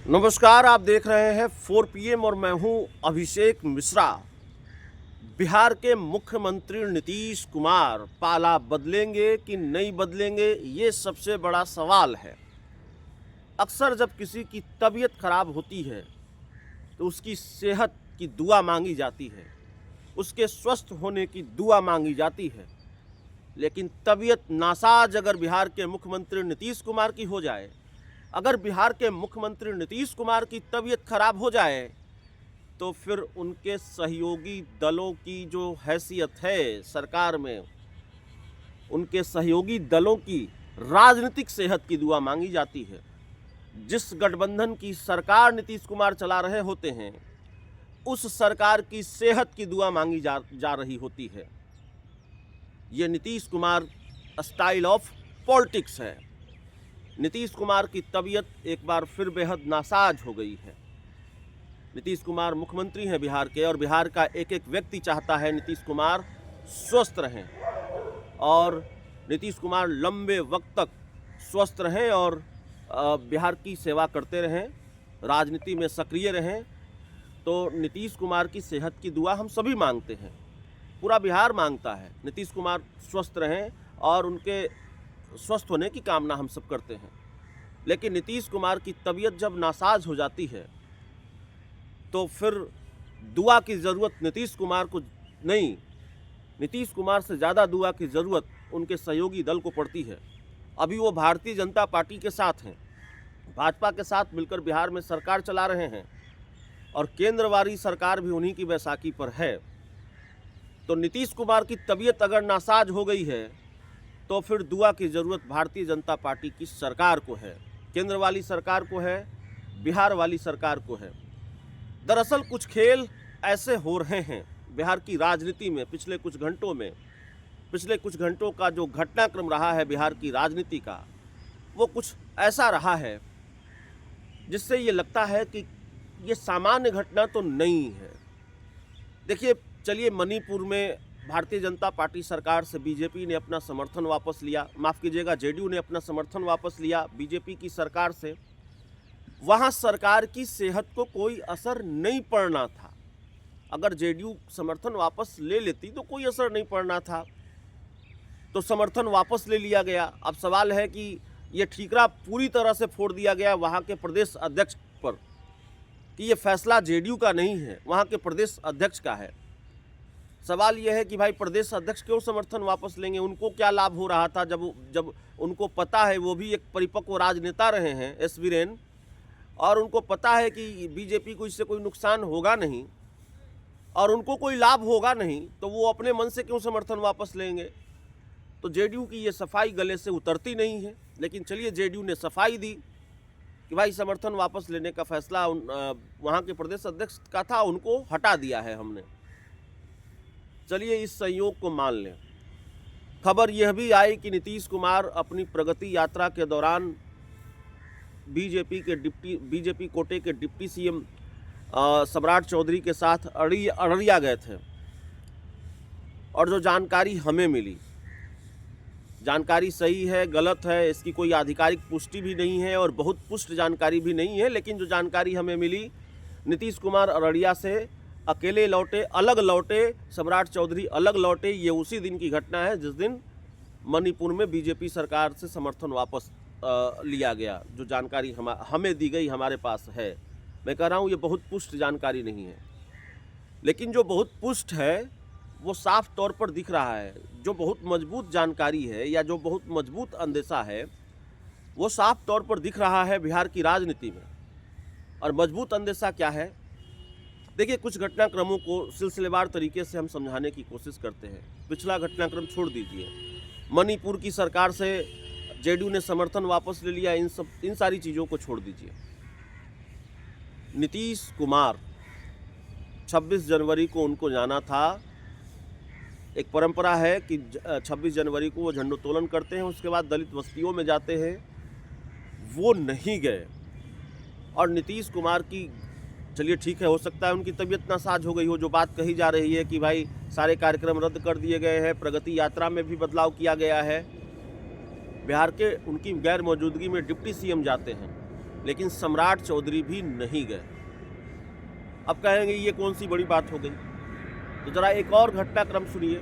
नमस्कार, आप देख रहे हैं 4 PM और मैं हूं अभिषेक मिश्रा। बिहार के मुख्यमंत्री नीतीश कुमार पाला बदलेंगे कि नहीं बदलेंगे, ये सबसे बड़ा सवाल है। अक्सर जब किसी की तबीयत खराब होती है तो उसकी सेहत की दुआ मांगी जाती है, उसके स्वस्थ होने की दुआ मांगी जाती है। लेकिन तबीयत नासाज अगर बिहार के मुख्यमंत्री नीतीश कुमार की हो जाए, अगर बिहार के मुख्यमंत्री नीतीश कुमार की तबीयत खराब हो जाए तो फिर उनके सहयोगी दलों की जो हैसियत है सरकार में, उनके सहयोगी दलों की राजनीतिक सेहत की दुआ मांगी जाती है। जिस गठबंधन की सरकार नीतीश कुमार चला रहे होते हैं, उस सरकार की सेहत की दुआ मांगी जा रही होती है। ये Nitish Kumar style of politics है। नीतीश कुमार की तबीयत एक बार फिर बेहद नासाज हो गई है। नीतीश कुमार मुख्यमंत्री हैं बिहार के, और बिहार का एक एक व्यक्ति चाहता है नीतीश कुमार स्वस्थ रहें और नीतीश कुमार लंबे वक्त तक स्वस्थ रहें और बिहार की सेवा करते रहें, राजनीति में सक्रिय रहें। तो नीतीश कुमार की सेहत की दुआ हम सभी मांगते हैं, पूरा बिहार मांगता है। नीतीश कुमार स्वस्थ रहें और उनके स्वस्थ होने की कामना हम सब करते हैं। लेकिन नीतीश कुमार की तबीयत जब नासाज हो जाती है तो फिर दुआ की ज़रूरत नीतीश कुमार को नहीं, नीतीश कुमार से ज़्यादा दुआ की ज़रूरत उनके सहयोगी दल को पड़ती है। अभी वो भारतीय जनता पार्टी के साथ हैं, भाजपा के साथ मिलकर बिहार में सरकार चला रहे हैं और केंद्र वाली सरकार भी उन्हीं की बैसाखी पर है। तो नीतीश कुमार की तबीयत अगर नासाज हो गई है तो फिर दुआ की ज़रूरत भारतीय जनता पार्टी की सरकार को है, केंद्र वाली सरकार को है, बिहार वाली सरकार को है। दरअसल कुछ खेल ऐसे हो रहे हैं बिहार की राजनीति में पिछले कुछ घंटों में। पिछले कुछ घंटों का जो घटनाक्रम रहा है बिहार की राजनीति का, वो कुछ ऐसा रहा है जिससे ये लगता है कि ये सामान्य घटना तो नहीं है। देखिए, चलिए, मणिपुर में भारतीय जनता पार्टी सरकार से बीजेपी ने अपना समर्थन वापस लिया, माफ़ कीजिएगा, जेडीयू ने अपना समर्थन वापस लिया बीजेपी की सरकार से। वहाँ सरकार की सेहत को कोई असर नहीं पड़ना था। अगर जेडीयू समर्थन वापस ले लेती तो कोई असर नहीं पड़ना था, तो समर्थन वापस ले लिया गया। अब सवाल है कि ये ठीकरा पूरी तरह से फोड़ दिया गया वहाँ के प्रदेश अध्यक्ष पर कि ये फैसला जेडीयू का नहीं है, वहाँ के प्रदेश अध्यक्ष का है। सवाल यह है कि भाई प्रदेश अध्यक्ष क्यों समर्थन वापस लेंगे? उनको क्या लाभ हो रहा था जब उनको पता है, वो भी एक परिपक्व राजनेता रहे हैं एस वीरेन, और उनको पता है कि बीजेपी को इससे कोई नुकसान होगा नहीं और उनको कोई लाभ होगा नहीं, तो वो अपने मन से क्यों समर्थन वापस लेंगे? तो जेडीयू की ये सफाई गले से उतरती नहीं है। लेकिन चलिए, जेडीयू ने सफाई दी कि भाई समर्थन वापस लेने का फैसला वहाँ के प्रदेश अध्यक्ष का था, उनको हटा दिया है हमने। चलिए, इस संयोग को मान लें। खबर यह भी आई कि नीतीश कुमार अपनी प्रगति यात्रा के दौरान बीजेपी कोटे के डिप्टी सीएम सम्राट चौधरी के साथ अररिया गए थे। और जो जानकारी हमें मिली, जानकारी सही है गलत है इसकी कोई आधिकारिक पुष्टि भी नहीं है और बहुत पुष्ट जानकारी भी नहीं है, लेकिन जो जानकारी हमें मिली, नीतीश कुमार अररिया से अकेले लौटे, अलग लौटे, सम्राट चौधरी अलग लौटे। ये उसी दिन की घटना है जिस दिन मणिपुर में बीजेपी सरकार से समर्थन वापस लिया गया। जो जानकारी हमें दी गई, हमारे पास है। मैं कह रहा हूँ ये बहुत पुष्ट जानकारी नहीं है, लेकिन जो बहुत पुष्ट है वो साफ तौर पर दिख रहा है। जो बहुत मजबूत जानकारी है या जो बहुत मजबूत अंदेशा है, वो साफ तौर पर दिख रहा है बिहार की राजनीति में। और मजबूत अंदेशा क्या है? देखिए, कुछ घटनाक्रमों को सिलसिलेवार तरीके से हम समझाने की कोशिश करते हैं। पिछला घटनाक्रम छोड़ दीजिए, मणिपुर की सरकार से जेडीयू ने समर्थन वापस ले लिया, इन सारी चीज़ों को छोड़ दीजिए। नीतीश कुमार 26 जनवरी को उनको जाना था। एक परंपरा है कि 26 जनवरी को वो झंडोत्तोलन करते हैं, उसके बाद दलित बस्तियों में जाते हैं। वो नहीं गए। और नीतीश कुमार की, चलिए ठीक है, हो सकता है उनकी तबीयत नासाज हो गई हो। जो बात कही जा रही है कि भाई सारे कार्यक्रम रद्द कर दिए गए हैं, प्रगति यात्रा में भी बदलाव किया गया है, बिहार के उनकी गैर मौजूदगी में डिप्टी सीएम जाते हैं, लेकिन सम्राट चौधरी भी नहीं गए। अब कहेंगे ये कौन सी बड़ी बात हो गई, तो जरा एक और घटनाक्रम सुनिए।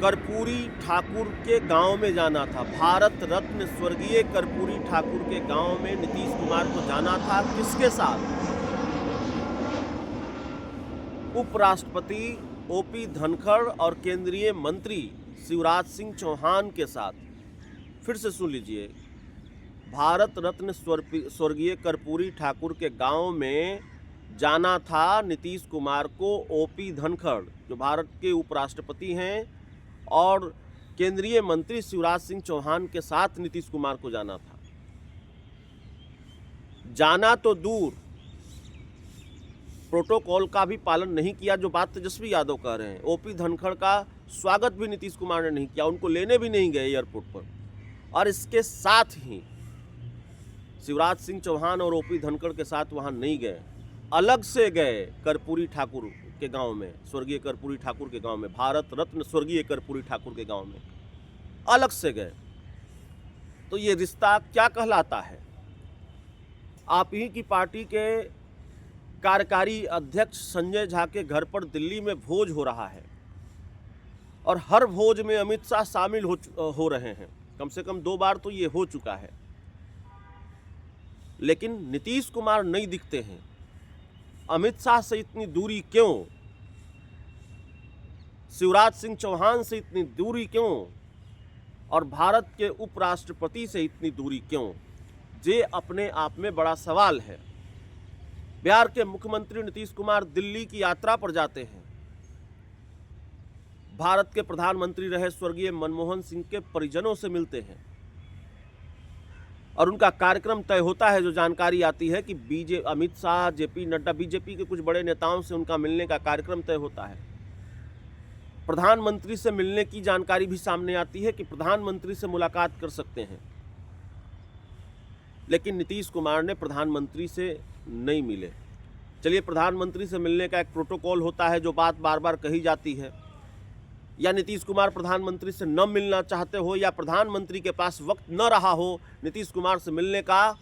कर्पूरी ठाकुर के गांव में जाना था, भारत रत्न स्वर्गीय कर्पूरी ठाकुर के गांव में नीतीश कुमार को जाना था। किसके साथ? उपराष्ट्रपति ओपी धनखड़ और केंद्रीय मंत्री शिवराज सिंह चौहान के साथ। फिर से सुन लीजिए, भारत रत्न स्वर्गीय कर्पूरी ठाकुर के गांव में जाना था नीतीश कुमार को। ओपी धनखड़ जो भारत के उपराष्ट्रपति हैं और केंद्रीय मंत्री शिवराज सिंह चौहान के साथ नीतीश कुमार को जाना था। जाना तो दूर, प्रोटोकॉल का भी पालन नहीं किया, जो बात तेजस्वी यादव कह रहे हैं। ओपी धनखड़ का स्वागत भी नीतीश कुमार ने नहीं किया, उनको लेने भी नहीं गए एयरपोर्ट पर। और इसके साथ ही शिवराज सिंह चौहान और ओपी धनखड़ के साथ वहां नहीं गए, अलग से गए कर्पूरी ठाकुर के गांव में, स्वर्गीय कर्पूरी ठाकुर के गांव में, भारत रत्न स्वर्गीय कर्पूरी ठाकुर के गांव में अलग से गए। तो ये रिश्ता क्या कहलाता है? आप ही की पार्टी के कार्यकारी अध्यक्ष संजय झा के घर पर दिल्ली में भोज हो रहा है और हर भोज में अमित शाह शामिल हो रहे हैं। कम से कम 2 बार तो ये हो चुका है, लेकिन नीतीश कुमार नहीं दिखते हैं। अमित शाह से इतनी दूरी क्यों? शिवराज सिंह चौहान से इतनी दूरी क्यों? और भारत के उपराष्ट्रपति से इतनी दूरी क्यों? ये अपने आप में बड़ा सवाल है। बिहार के मुख्यमंत्री नीतीश कुमार दिल्ली की यात्रा पर जाते हैं। भारत के प्रधानमंत्री रहे स्वर्गीय मनमोहन सिंह के परिजनों से मिलते हैं और उनका कार्यक्रम तय होता है। जो जानकारी आती है कि अमित शाह, जेपी नड्डा, बीजेपी के कुछ बड़े नेताओं से उनका मिलने का कार्यक्रम तय होता है। प्रधानमंत्री से मिलने की जानकारी भी सामने आती है कि प्रधानमंत्री से मुलाकात कर सकते हैं, लेकिन नीतीश कुमार ने प्रधानमंत्री से नहीं मिले। चलिए, प्रधानमंत्री से मिलने का एक प्रोटोकॉल होता है, जो बात बार बार कही जाती है, या नीतीश कुमार प्रधानमंत्री से न मिलना चाहते हो, या प्रधानमंत्री के पास वक्त न रहा हो नीतीश कुमार से मिलने का,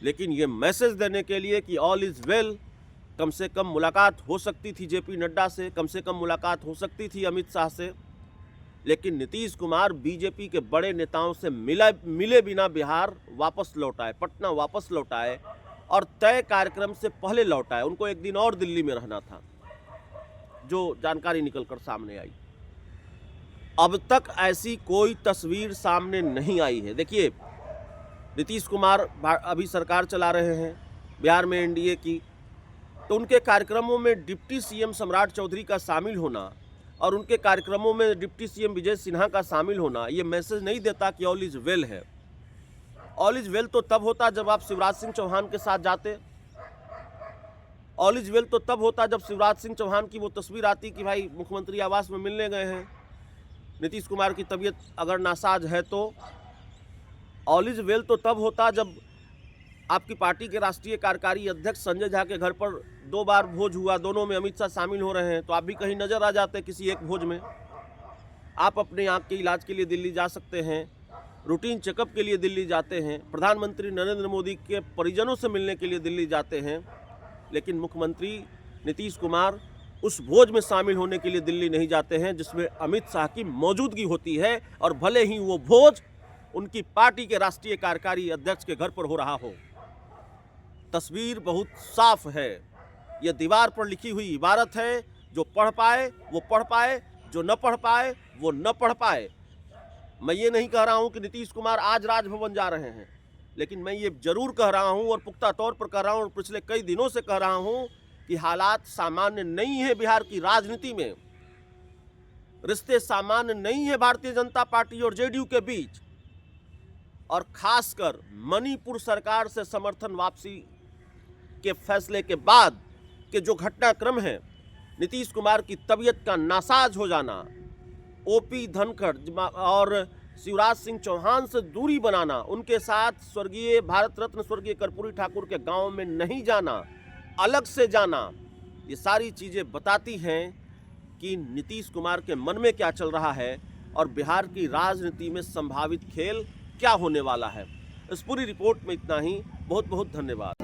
लेकिन ये मैसेज देने के लिए कि ऑल इज़ वेल, कम से कम मुलाकात हो सकती थी जेपी नड्डा से, कम से कम मुलाकात हो सकती थी अमित शाह से, लेकिन नीतीश कुमार बीजेपी के बड़े नेताओं से मिले बिना बिहार वापस लौट आए, पटना वापस लौट आए और तय कार्यक्रम से पहले लौट आए। उनको एक दिन और दिल्ली में रहना था, जो जानकारी निकलकर सामने आई। अब तक ऐसी कोई तस्वीर सामने नहीं आई है। देखिए, नीतीश कुमार अभी सरकार चला रहे हैं बिहार में एनडीए की, तो उनके कार्यक्रमों में डिप्टी सीएम सम्राट चौधरी का शामिल होना और उनके कार्यक्रमों में डिप्टी सीएम विजय सिन्हा का शामिल होना ये मैसेज नहीं देता कि ऑल इज वेल है। ऑल इज वेल तो तब होता जब आप शिवराज सिंह चौहान के साथ जाते। ऑल इज वेल तो तब होता जब शिवराज सिंह चौहान की वो तस्वीर आती कि भाई मुख्यमंत्री आवास में मिलने गए हैं, नीतीश कुमार की तबीयत अगर नासाज है तो। ऑल इज वेल तो तब होता जब आपकी पार्टी के राष्ट्रीय कार्यकारी अध्यक्ष संजय झा के घर पर 2 बार भोज हुआ, दोनों में अमित शाह शामिल हो रहे हैं, तो आप भी कहीं नजर आ जाते किसी एक भोज में। आप अपने आँख के इलाज के लिए दिल्ली जा सकते हैं, रूटीन चेकअप के लिए दिल्ली जाते हैं, प्रधानमंत्री नरेंद्र मोदी के परिजनों से मिलने के लिए दिल्ली जाते हैं, लेकिन मुख्यमंत्री नीतीश कुमार उस भोज में शामिल होने के लिए दिल्ली नहीं जाते हैं जिसमें अमित शाह की मौजूदगी होती है, और भले ही वो भोज उनकी पार्टी के राष्ट्रीय कार्यकारी अध्यक्ष के घर पर हो रहा हो। तस्वीर बहुत साफ है। यह दीवार पर लिखी हुई इबारत है, जो पढ़ पाए वो पढ़ पाए, जो न पढ़ पाए वो न पढ़ पाए। मैं ये नहीं कह रहा हूं कि नीतीश कुमार आज राजभवन जा रहे हैं, लेकिन मैं ये जरूर कह रहा हूं और पुख्ता तौर पर कह रहा हूं और पिछले कई दिनों से कह रहा हूं कि हालात सामान्य नहीं है बिहार की राजनीति में। रिश्ते सामान्य नहीं है भारतीय जनता पार्टी और जेडीयू के बीच, और खासकर मणिपुर सरकार से समर्थन वापसी के फैसले के बाद के जो घटनाक्रम है, नीतीश कुमार की तबीयत का नासाज हो जाना, ओपी धनखड़ और शिवराज सिंह चौहान से दूरी बनाना, उनके साथ स्वर्गीय भारत रत्न स्वर्गीय कर्पूरी ठाकुर के गांव में नहीं जाना, अलग से जाना, ये सारी चीज़ें बताती हैं कि नीतीश कुमार के मन में क्या चल रहा है और बिहार की राजनीति में संभावित खेल क्या होने वाला है। इस पूरी रिपोर्ट में इतना ही। बहुत बहुत धन्यवाद।